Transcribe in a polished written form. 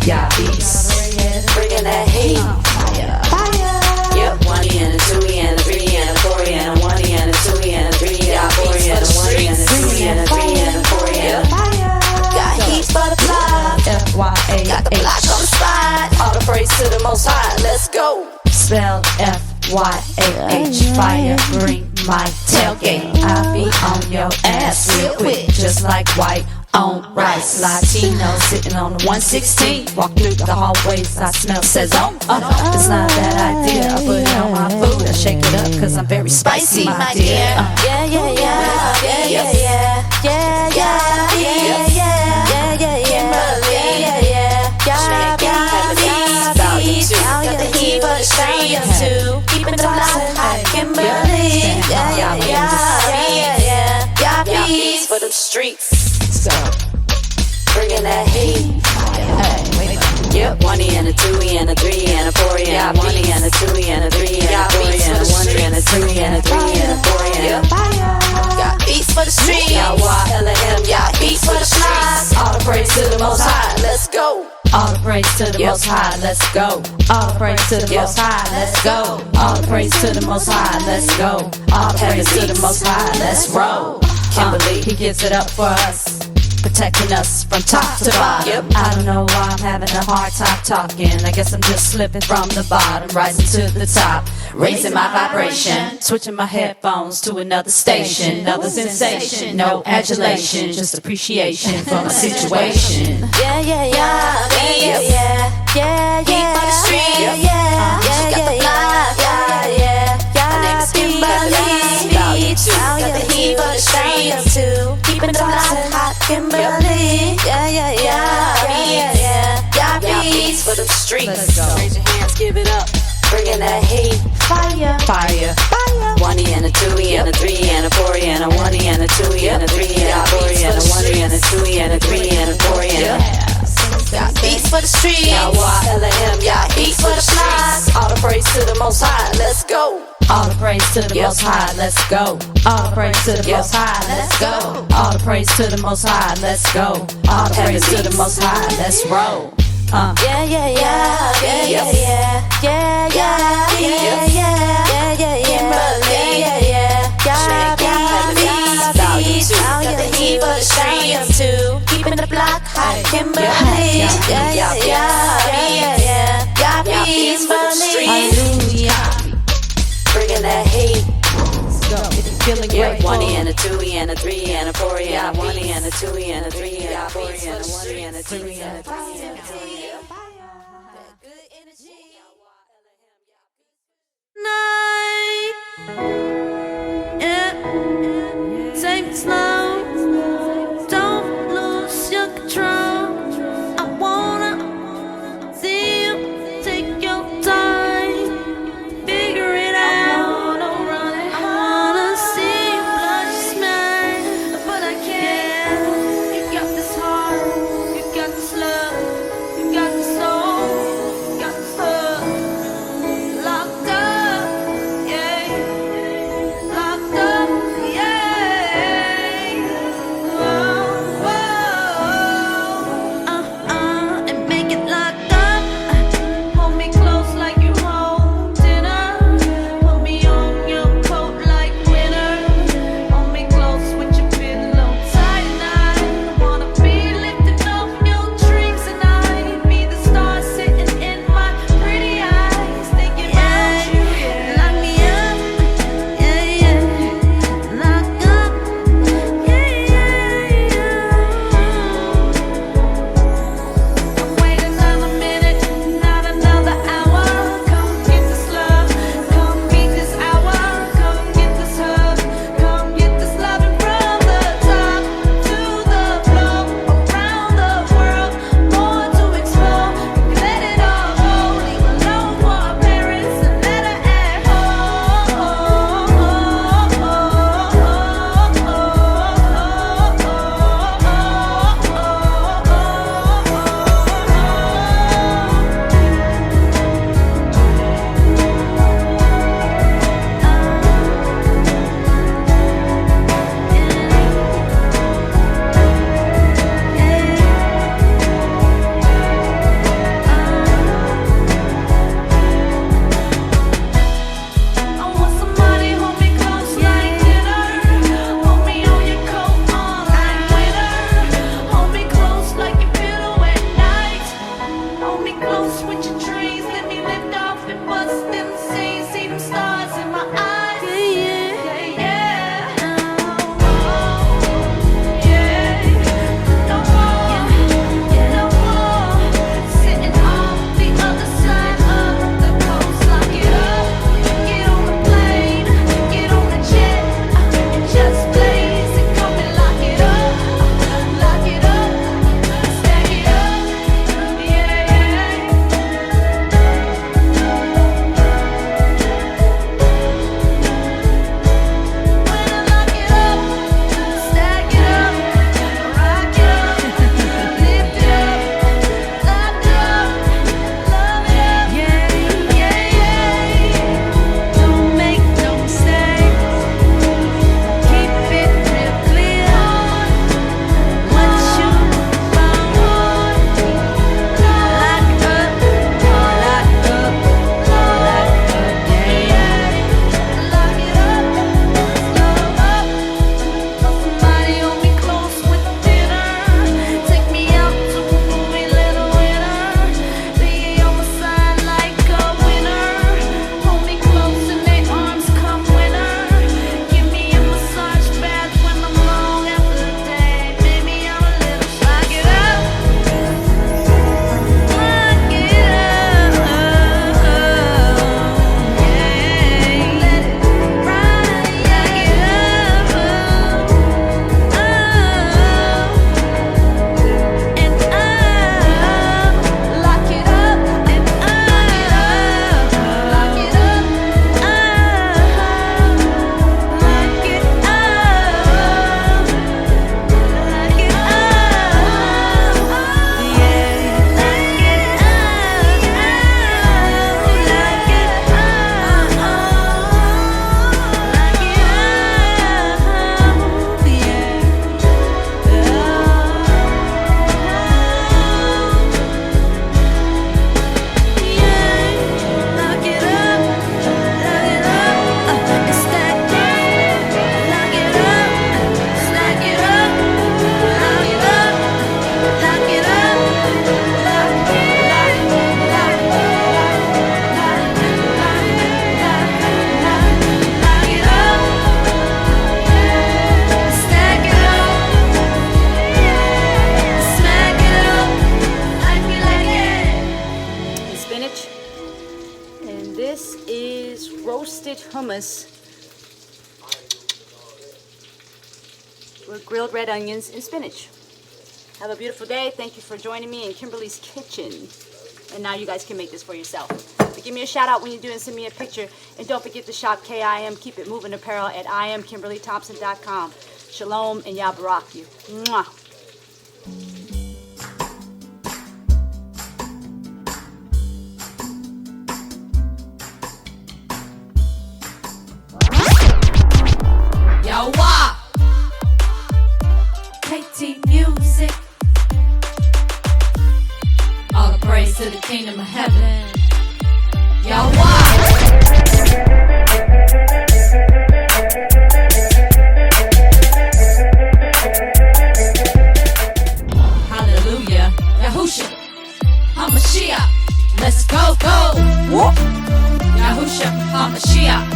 Yahusha, bringing that heat. fire. Yep, 1 and a 2 and a 3 and a 4 and a 1 and a 2 and a 3 and a 4 and a 1 and a 2 and a 3 and a 4 and a got heat for the block. F-Y-A-H. Got the block on the spot. All the praise to the Most High. Let's go. Spell F-Y-A-H. Fire, bring my tailgate. I'll be on your ass real quick, just like white on rice. Latino sitting on the 116. Walk through the hallways, I smell sazon. It's not a bad idea. I put it on my food. I shake it up cause I'm very spicy, my dear. Yeah, yeah, yeah, yeah, yeah, yeah, yeah, yeah, yeah, yeah, got the heat for the streets too. Keeping the block hot, Kimberly. Yeah, peace for the streets. So, Bringing that heat. Yep, 1 and a 2 and a 3 and a 4 and a 1 and a 2 and a 3 and a 4 and a 1 and a 2 and a 3 and a 4 and a got peace for the streets. Yahusha, got peace for the streets. All the praise to the Most High. Let's go. all the praise to the Most High, let's go. All the praise to the Most High, let's go. All the praise to the Most High, let's go. All the praise to the Most High, let's roll. Kimberly, he gives it up for us, protecting us from top to bottom. Yep. I don't know why I'm having a hard time talking. I guess I'm just slipping from the bottom, rising to the top, raising my vibration, switching my headphones to another station, another sensation. No adulation, just appreciation for my situation. Yeah, yeah, yeah, yeah, yeah, yeah, yeah, for the street. Yeah, yeah, yeah, yeah, my name's Kimberly. Got the heat for the streets too. Keeping the block hot, Kimberly. Yeah, yeah, yeah, got peace for the streets. Raise your hands, give it up. Bringing that heat. Fire, fire, fire. 1 and a 2 and a 3 and a 4 and a 1 and a 2 and a 3 and a 4 and a 1 and a 2 and a 3 and a 4 and a got peace for the streets. Yahusha, got peace for the streets. All the praise to the Most High. Let's go. All the praise to the Most High, let's go. All the praise to the Most High, let's go. All the praise to the Most High, let's go. All the praise to the Most High, let's roll. Yeah, yeah, yeah, yeah, yeah, yeah, yeah, yeah, yeah, yeah, got the heat for the streets too. Keeping the block hot, Kimberly. Yeah, yeah, got peace for the streets. Hallelujah. Bringing that heat. Let's go. If you're feeling Yeah, grateful. 1 and a 2 and a 3 and a 4 and a 1 and a 2 and a 3 and a 4 and a 1 and a 2 and a 3 and a 4. Good energy. Night. Yeah. Take it slow. Don't lose your control. I wanna see you take your time. Figure it out. I wanna see you blush, smile, but I can't. You got this heart. You got this love. You got this shredded hummus with grilled red onions and spinach. Have a beautiful day. Thank you for joining me in Kimberly's kitchen. And now you guys can make this for yourself. But give me a shout out when you do and send me a picture. And don't forget to shop KIM Keep It Moving Apparel at IamKimberlyThompson.com. Shalom and Yah Barak you. Mwah. Yahuwah. KT Music. All the praise to the kingdom of heaven. Yahuwah. Hallelujah. Yahusha. HaMashiach. Let's go, go. Yahusha. HaMashiach.